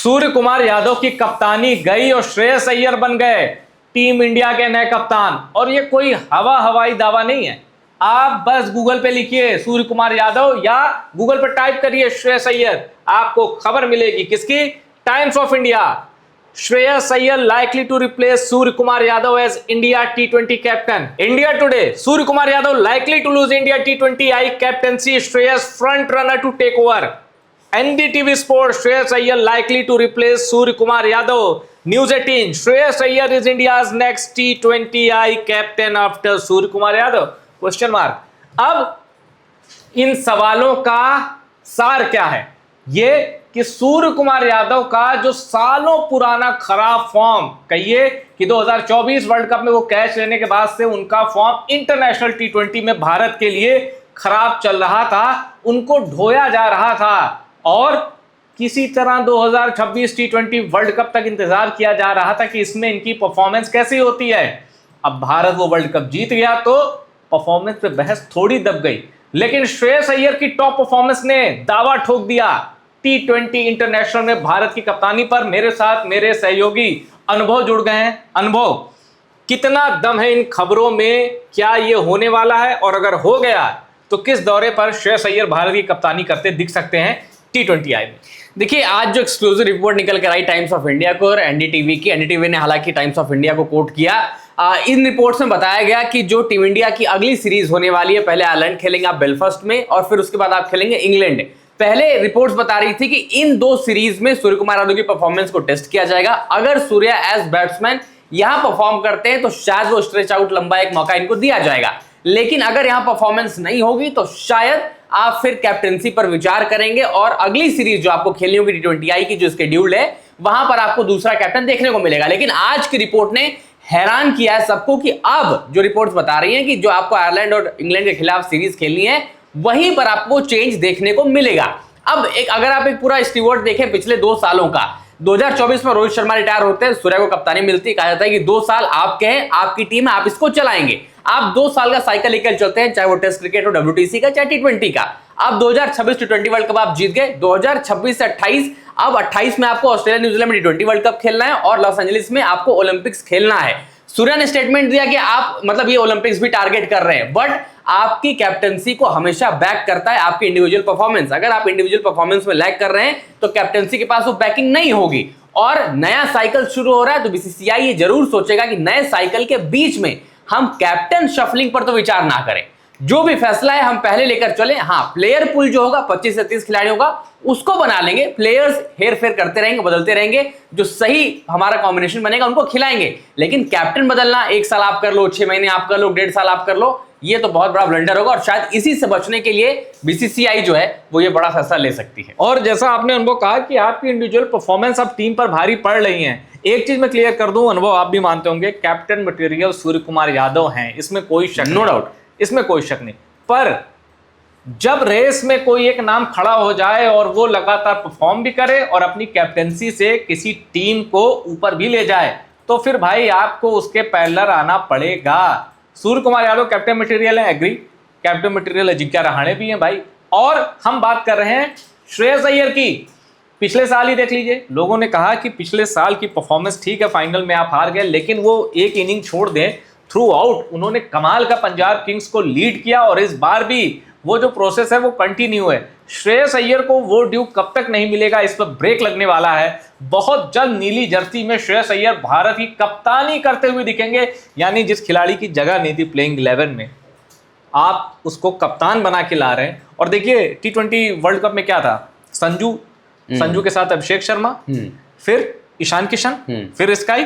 सूर्य कुमार यादव की कप्तानी गई और श्रेयस अय्यर बन गए टीम इंडिया के नए कप्तान। और ये कोई हवाई दावा नहीं है, आप बस गूगल पे लिखिए सूर्य कुमार यादव या गूगल पे टाइप करिए श्रेयस अय्यर, आपको खबर मिलेगी किसकी? Times of India. Shreyas Iyer likely to replace Surya Kumar Yadav as India T20 captain. India Today, Surya Kumar Yadav likely to lose India T20I captaincy. Shreyas front runner to take over. NDTV Sport, Shreyas Ayyar likely to replace Surya Kumar Yadav. News 18, Shreyas Ayyar is India's next T20I captain after Surya Kumar Yadav? Question mark. अब इन सवालों का सार क्या है? ये कि सूर्य कुमार यादव का जो सालों पुराना खराब फॉर्म, कहिए कि 2024 वर्ल्ड कप में वो कैच लेने के बाद से उनका फॉर्म इंटरनेशनल T20 में भारत के लिए खराब चल रहा था, उनको ढोया जा रहा था और किसी तरह 2026 T20 वर्ल्ड कप तक इंतजार किया जा रहा था कि इसमें इनकी परफॉर्मेंस कैसी होती है। अब भारत वो वर्ल्ड कप जीत गया तो परफॉर्मेंस पे बहस थोड़ी दब गई, लेकिन श्रेयस अय्यर की टॉप परफॉर्मेंस ने दावा ठोक दिया T20 इंटरनेशनल में भारत की कप्तानी पर। मेरे साथ मेरे सहयोगी अनुभव जुड़ गए हैं। अनुभव, कितना दम है इन खबरों में? क्या ये होने वाला है और अगर हो गया तो किस दौरे पर श्रेयस अय्यर भारत की कप्तानी करते दिख सकते हैं T20I में? देखिए, आज जो एक्सक्लूसिव रिपोर्ट निकल कर आई टाइम्स ऑफ इंडिया को और एनडीटीवी की, एनडीटीवी ने हालांकि टाइम्स ऑफ इंडिया को कोट किया। इन रिपोर्ट्स में बताया गया कि जो टीम इंडिया की अगली सीरीज होने वाली है, पहले आयरलैंड खेलेंगे आप बेलफास्ट में और फिर उसके बाद आप खेलेंगे इंग्लैंड। पहले रिपोर्ट्स बता रही थी कि इन दो सीरीज में सूर्य कुमार यादव की परफॉर्मेंस को टेस्ट किया जाएगा। अगर सूर्या एज बैट्समैन यहां परफॉर्म करते हैं तो शायद वो स्ट्रेच आउट लंबा एक मौका इनको दिया जाएगा, लेकिन अगर यहां परफॉर्मेंस नहीं होगी तो शायद आप फिर कैप्टनसी पर विचार करेंगे और अगली सीरीज जो आपको खेलनी होगी T20I की जो शेड्यूल्ड है वहां पर आपको दूसरा कैप्टन देखने को मिलेगा। लेकिन आज की रिपोर्ट ने हैरान किया है सबको कि अब जो रिपोर्ट्स बता रही हैं कि जो आपको आयरलैंड और इंग्लैंड के खिलाफ सीरीज खेलनी है वहीं पर आपको चेंज देखने को मिलेगा। अब अगर आप एक पूरा स्टीवर्ड देखें पिछले 2 सालों का, 2024 में रोहित शर्मा रिटायर होते हैं, सूर्या को कप्तानी मिलती है, कहा जाता है कि 2 साल आपके हैं, आपकी टीम है, आप इसको चलाएंगे। आप 2 साल का साइकिल लेकर चलते हैं, चाहे वो टेस्ट क्रिकेट हो, WTC का, चाहे T20 का। अब 2026 T20 वर्ल्ड कप आप जीत गए, 2026 से 28, अब 28 में आपको ऑस्ट्रेलिया न्यूजीलैंड में T20 वर्ल्ड कप खेलना है और लॉस एंजलिस में आपको ओलंपिक्स खेलना है। सूर्या ने स्टेटमेंट दिया कि आप मतलब ये ओलंपिक्स भी टारगेट कर रहे हैं, बट आपकी कैप्टनसी को हमेशा बैक करता है आपकी इंडिविजुअल परफॉर्मेंस। अगर आप इंडिविजुअल परफॉर्मेंस में लैग कर रहे हैं तो कैप्टनसी के पास वो बैकिंग नहीं होगी। और नया साइकिल शुरू हो रहा है तो BCCI ये जरूर सोचेगा कि नए साइकिल के बीच में हम कैप्टन शफलिंग पर तो विचार ना करें, जो भी फैसला है हम पहले लेकर चले। हाँ, प्लेयर पूल जो होगा 25 से 30 खिलाड़ियों का उसको बना लेंगे, प्लेयर्स हेर फेर करते रहेंगे, बदलते रहेंगे, जो सही हमारा कॉम्बिनेशन बनेगा उनको खिलाएंगे। लेकिन कैप्टन बदलना, 1 साल आप कर लो, 6 महीने आप कर लो, 1.5 साल आप कर लो, ये तो बहुत बड़ा ब्लंडर होगा और शायद इसी से बचने के लिए BCCI जो है वो ये बड़ा फैसला ले सकती है। और जैसा आपने उनको कहा कि आपकी इंडिविजुअल परफॉर्मेंस अब टीम पर भारी पड़ रही है, एक चीज मैं क्लियर कर दूं, अनुभव आप भी मानते होंगे, कैप्टन मटेरियल सूर्य कुमार यादव हैं, इसमें कोई शक, नो डाउट, इसमें कोई शक नहीं। पर जब रेस में कोई एक नाम खड़ा हो जाए और वो लगातार परफॉर्म भी करे और अपनी कैप्टनसी से किसी टीम को ऊपर भी ले जाए तो फिर भाई आपको उसके पैरेलल आना पड़ेगा। सूर्य कुमार यादव कैप्टन मटेरियल है, agree, captain material Ajinkya Rahane भी हैं भाई। और हम बात कर रहे हैं श्रेयस अय्यर की। पिछले साल ही देख लीजिए, लोगों ने कहा कि पिछले साल की परफॉर्मेंस ठीक है, फाइनल में आप हार गए, लेकिन वो एक इनिंग छोड़ दें, थ्रू आउट उन्होंने कमाल का पंजाब किंग्स को लीड किया और इस बार भी वो जो प्रोसेस है वो कंटिन्यू है। श्रेयस अय्यर को वो ड्यू कब तक नहीं मिलेगा, इस पर ब्रेक लगने वाला है। बहुत जल्द नीली जर्सी में श्रेयस अय्यर भारत की कप्तानी करते हुए दिखेंगे, यानी जिस खिलाड़ी की जगह नहीं थी प्लेइंग 11 में आप उसको कप्तान बना के ला रहे हैं। और देखिए T20 वर्ल्ड कप में क्या था, संजू के साथ अभिषेक शर्मा, फिर ईशान किशन, फिर स्काई,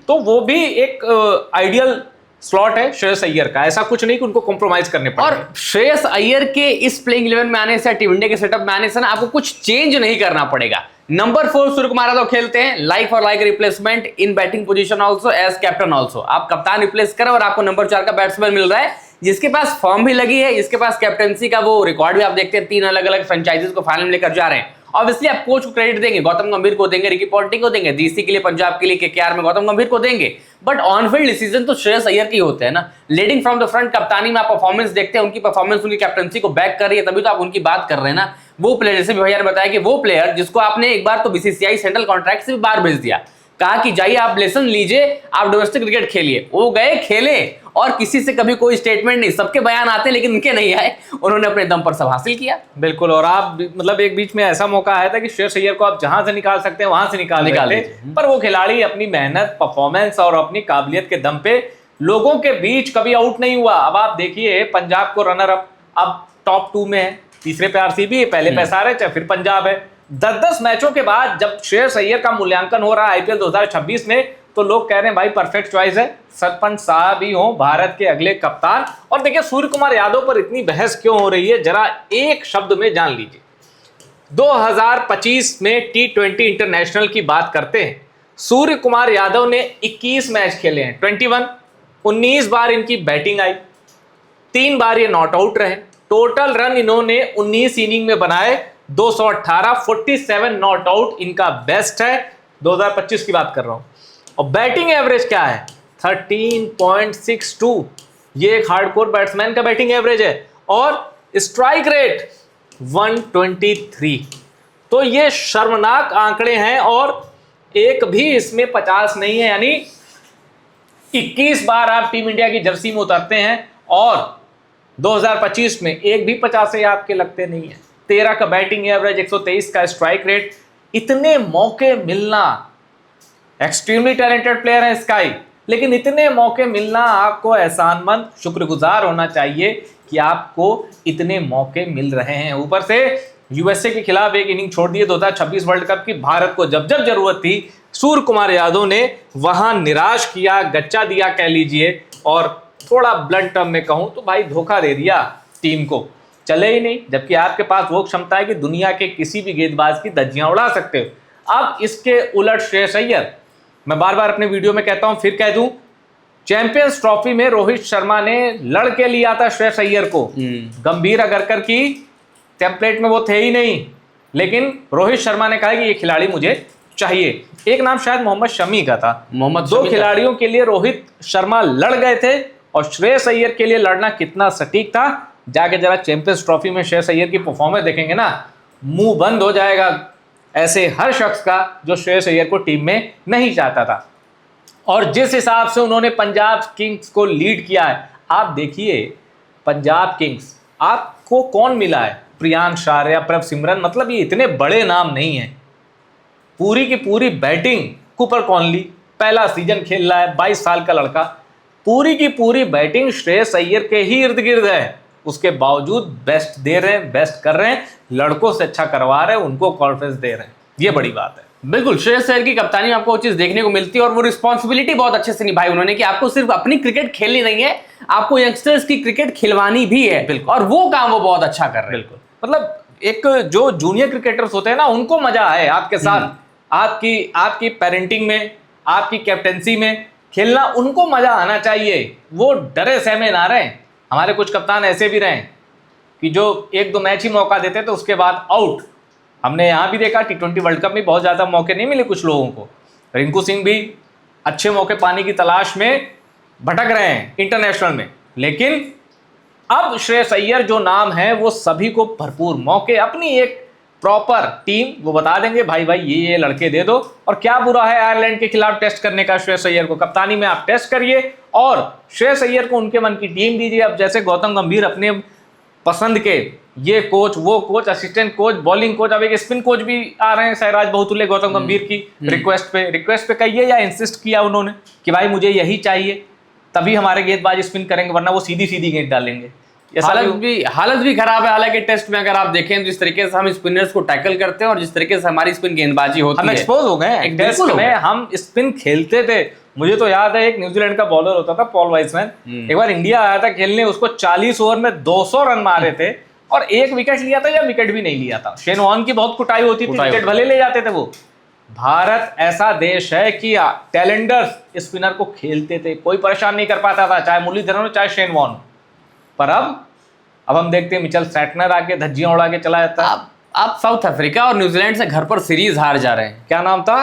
तो वो भी एक आइडियल स्लॉट है श्रेयस अय्यर का। ऐसा कुछ नहीं कि उनको कॉम्प्रोमाइज करने पड़े। और श्रेयस अय्यर के इस प्लेइंग 11 में आने से, टीम इंडिया के सेटअप में आने से ना आपको कुछ चेंज नहीं करना पड़ेगा। नंबर 4 सूर्य कुमार यादव खेलते हैं, like for like replacement in batting position also as captain also. आप कप्तान रिप्लेस करें और आपको नंबर 4 का बैट्समैन मिल रहा है जिसके पास फॉर्म भी लगी है, जिसके पास कैप्टनसी का वो रिकॉर्ड भी आप देखते हैं, 3 अलग अलग फ्रेंचाइजीज को फाइनल में लेकर जा रहे हैं। ऑब्वियसली आप कोच को क्रेडिट देंगे, गौतम गंभीर को देंगे, रिकी पॉन्टिंग को देंगे, डीसी के लिए पंजाब के लिए केकेआर में गौतम गंभीर को देंगे, बट ऑन फील्ड डिसीजन तो श्रेयस अय्यर के ही होते हैं ना। लीडिंग फ्रॉम द फ्रंट, कप्तानी में आप परफॉर्मेंस देखते हैं, उनकी परफॉर्मेंस उनकी कैप्टनसी को बैक कर रही है, तभी तो आप उनकी बात कर रहे हैं ना। वो प्लेयर, जैसे भी भैया ने बताया कि वो प्लेयर जिसको आपने एक बार तो बीसीसीआई सेंट्रल कॉन्ट्रैक्ट से भी बाहर भेज दिया, कहा कि जाइए आप लेसन लीजिए, आप डोमेस्टिक क्रिकेट खेलिए, वो गए खेले और किसी से कभी कोई स्टेटमेंट नहीं, सबके बयान आते लेकिन उनके नहीं आए, उन्होंने अपने दम पर सब हासिल किया। बिल्कुल। और आप मतलब एक बीच में ऐसा मौका आया था कि श्रेयस अय्यर को आप जहां से निकाल सकते हैं वहां से निकाल लीजिए। पर वो खिलाड़ी अपनी मेहनत, परफॉर्मेंस और अपनी काबिलियत के दम पे लोगों के बीच कभी आउट नहीं हुआ। अब आप देखिए पंजाब को रनर अप, अब टॉप 2 में है, तीसरे पे आरसीबी है, पहले पे SRH है, फिर पंजाब है। 10-10 मैचों के बाद जब श्रेयस अय्यर का मूल्यांकन हो रहा है आईपीएल 2026 में, तो लोग कह रहे हैं भाई परफेक्ट चॉइस है, सरपंच साहब ही हो भारत के अगले कप्तान। और देखिए सूर्य कुमार यादव पर इतनी बहस क्यों हो रही है, जरा एक शब्द में जान लीजिए। 2025 में T20 इंटरनेशनल की बात करते हैं, सूर्य कुमार यादव ने 21 मैच खेले हैं, 19 बार इनकी बैटिंग आई, 3 बार ये नॉट आउट रहे, टोटल रन इन्होंने 19 इनिंग में बनाए 218, 47 नॉट आउट इनका बेस्ट है, 2025 की बात कर रहा हूं। और बैटिंग एवरेज क्या है, 13.62, ये एक हार्डकोर बैट्समैन का बैटिंग एवरेज है। और स्ट्राइक रेट 123, तो ये शर्मनाक आंकड़े हैं और एक भी इसमें 50 नहीं है, यानी 21 बार आप टीम इंडिया की जर्सी में उतरते हैं और 2025 में एक भी 50 से आपके लगते नहीं है। 13 का बैटिंग एवरेज, 123 का स्ट्राइक रेट, इतने मौके मिलना, एक्सट्रीमली टैलेंटेड प्लेयर है स्काई, लेकिन इतने मौके मिलना आपको एहसानमंद, शुक्रगुजार होना चाहिए कि आपको इतने मौके मिल रहे हैं। ऊपर से यूएसए के खिलाफ एक इनिंग छोड़ दिए 2026 वर्ल्ड कप की, भारत को जब जब जरूरत थी सूर्य कुमार यादव ने वहां निराश किया, गच्चा दिया कह लीजिए, और थोड़ा ब्लंट टर्म में कहूं तो भाई धोखा दे दिया टीम को, चले ही नहीं। जबकि आपके पास वो क्षमता है कि दुनिया के किसी भी गेंदबाज की धज्जियां उड़ा सकते हो। अब इसके उलट श्रेयस अय्यर, मैं बार बार अपने वीडियो में कहता हूं, फिर कह दूं, चैंपियंस ट्रॉफी में रोहित शर्मा ने लड़के लिया था श्रेयस अय्यर को, गंभीर अगरकर की टेम्पलेट में वो थे ही नहीं, लेकिन रोहित शर्मा ने कहा कि ये खिलाड़ी मुझे चाहिए। एक नाम शायद मोहम्मद शमी का था, दो खिलाड़ियों के लिए रोहित शर्मा लड़ गए थे, और श्रेयस अय्यर के लिए लड़ना कितना सटीक था, जाके जरा चैंपियंस ट्रॉफी में श्रेयस अय्यर की परफॉर्मेंस देखेंगे ना, मुंह बंद हो जाएगा ऐसे हर शख्स का जो श्रेयस अय्यर को टीम में नहीं चाहता था। और जिस हिसाब से उन्होंने पंजाब किंग्स को लीड किया है, आप देखिए पंजाब किंग्स, आपको कौन मिला है, प्रियांश आर्या, प्रभ सिमरन, मतलब ये इतने बड़े नाम नहीं है। पूरी की पूरी बैटिंग, कूपर कॉनली पहला सीजन खेल रहा है, 22 साल का लड़का, पूरी की पूरी बैटिंग श्रेयस अय्यर के ही इर्द गिर्द है, उसके बावजूद बेस्ट दे रहे हैं, बेस्ट कर रहे हैं, लड़कों से अच्छा करवा रहे हैं, उनको कॉन्फिडेंस दे रहे हैं, ये बड़ी बात है। बिल्कुल, श्रेयस अय्यर की कप्तानी में आपको वो चीज देखने को मिलती है, और वो रिस्पॉन्सिबिलिटी बहुत अच्छे से निभाई उन्होंने कि आपको सिर्फ अपनी क्रिकेट खेलनी नहीं है, आपको यंगस्टर्स की क्रिकेट खिलवानी भी है। बिल्कुल, और वो काम वो बहुत अच्छा कर रहे हैं। बिल्कुल, मतलब एक जो जूनियर क्रिकेटर्स होते हैं ना, उनको मजा है आपके साथ, आपकी पेरेंटिंग में, आपकी कैप्टेंसी में खेलना, उनको मजा आना चाहिए, वो डरे सहमे ना रहे। हमारे कुछ कप्तान ऐसे भी रहे कि जो 1-2 मैच ही मौका देते तो उसके बाद आउट। हमने यहाँ भी देखा T20 वर्ल्ड कप में बहुत ज़्यादा मौके नहीं मिले कुछ लोगों को, रिंकू सिंह भी अच्छे मौके पाने की तलाश में भटक रहे हैं इंटरनेशनल में, लेकिन अब श्रेयस अय्यर जो नाम है वो सभी को भरपूर मौके, अपनी एक प्रॉपर टीम वो बता देंगे, भाई भाई ये लड़के दे दो। और क्या बुरा है आयरलैंड के खिलाफ टेस्ट करने का, श्रेयस अय्यर को कप्तानी में आप टेस्ट करिए और श्रेयस अय्यर को उनके मन की टीम दीजिए। अब जैसे गौतम गंभीर अपने पसंद के ये कोच, वो coach, assistant coach, bowling coach, अब एक स्पिन कोच भी आ रहे हैं सहराज बहुतुल्ले गौतम गंभीर की रिक्वेस्ट पे कहिए या इंसिस्ट किया उन्होंने कि भाई मुझे यही चाहिए, तभी हमारे गेंदबाज स्पिन करेंगे, वरना वो सीधी सीधी गेंद डालेंगे। हालत भी खराब है। हालांकि टेस्ट में अगर आप देखें जिस तरीके से हम स्पिनर्स को टैकल करते हैं और जिस तरीके से हमारी स्पिन गेंदबाजी होती है, हम एक्सपोज हो गए। टेस्ट में हम स्पिन खेलते थे, मुझे तो याद है एक न्यूजीलैंड का बॉलर होता था पॉल वाइसमैन, एक बार इंडिया आया था खेलने, उसको 40 ओवर में 200 रन मारे थे और 1 विकेट लिया था या विकेट भी नहीं लिया था। शेन वॉर्न की बहुत कुटाई होती थी, विकेट भले ले जाते थे वो। भारत ऐसा देश है कि टैलेंटर्स स्पिनर को खेलते थे, कोई परेशान नहीं कर पाता था, चाहे मुरलीधरन हो चाहे शेन वॉर्न। पर अब हम देखते हैं मिचेल सैटनर आके धज्जियां उड़ा के चला जाता है। आप साउथ अफ्रीका और न्यूजीलैंड से घर पर सीरीज हार जा रहे हैं। क्या नाम था?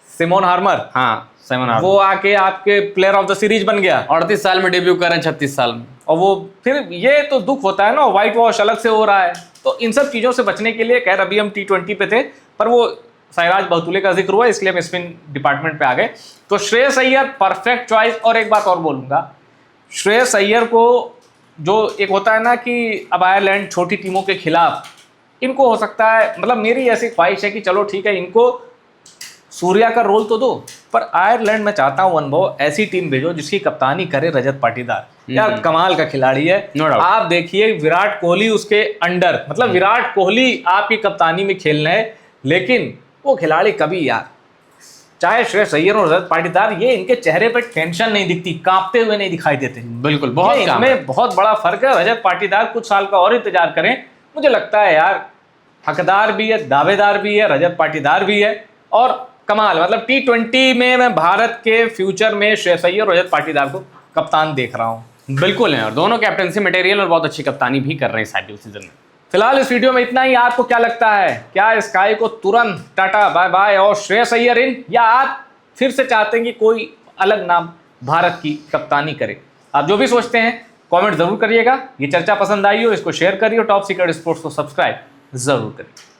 Simone Harmer. हाँ, सेवन हार। वो आके आपके प्लेयर ऑफ द सीरीज बन गया। 38 साल में डेब्यू कर रहे हैं, 36 साल में। और वो फिर ये तो दुख होता है ना, व्हाइट वॉश अलग से हो रहा है। तो इन सब चीज़ों से बचने के लिए, खैर अभी हम T20 पे थे, पर वो साइराज बहुतुले का जिक्र हुआ इसलिए हम स्पिन डिपार्टमेंट पे आ गए। तो श्रेयस अय्यर परफेक्ट चॉइस। और एक बात और बोलूँगा, श्रेयस अय्यर को जो एक होता है ना कि अब आयरलैंड छोटी टीमों के खिलाफ, इनको हो सकता है, मतलब मेरी ऐसी ख्वाहिश है कि चलो ठीक है, इनको सूर्या का रोल तो दो, पर आयरलैंड में चाहता हूं अनुभव ऐसी टीम भेजो जिसकी कप्तानी करे रजत पाटीदार। यार कमाल का खिलाड़ी है। No doubt। आप देखिए विराट कोहली उसके अंडर, मतलब विराट कोहली आपकी कप्तानी में खेलना है, लेकिन वो खिलाड़ी कभी, यार चाहे श्रेयस अय्यर और रजत पाटीदार, ये इनके चेहरे पर टेंशन नहीं दिखती, कांपते हुए नहीं दिखाई देते। बिल्कुल, बहुत काम है। इनमें बहुत बड़ा फर्क है। रजत पाटीदार कुछ साल का और इंतजार करें, मुझे लगता है यार हकदार भी है, दावेदार भी है, रजत पाटीदार भी है। और कमाल, मतलब T20 में मैं भारत के फ्यूचर में श्रेयस अय्यर और रजत पाटीदार को कप्तान देख रहा हूं। बिल्कुल है, और दोनों कैप्टनसी मटेरियल और बहुत अच्छी कप्तानी भी कर रहे हैं इस IPL सीजन में। फिलहाल इस वीडियो में इतना ही। आपको क्या लगता है, क्या स्काई को तुरंत टाटा बाय बाय और श्रेयस अय्यर इन, या आप फिर से चाहते हैं कि कोई अलग नाम भारत की कप्तानी करे? आप जो भी सोचते हैं कमेंट जरूर करिएगा। ये चर्चा पसंद आई हो इसको शेयर करिए और टॉप सीक्रेट स्पोर्ट्स को सब्सक्राइब जरूर करिए।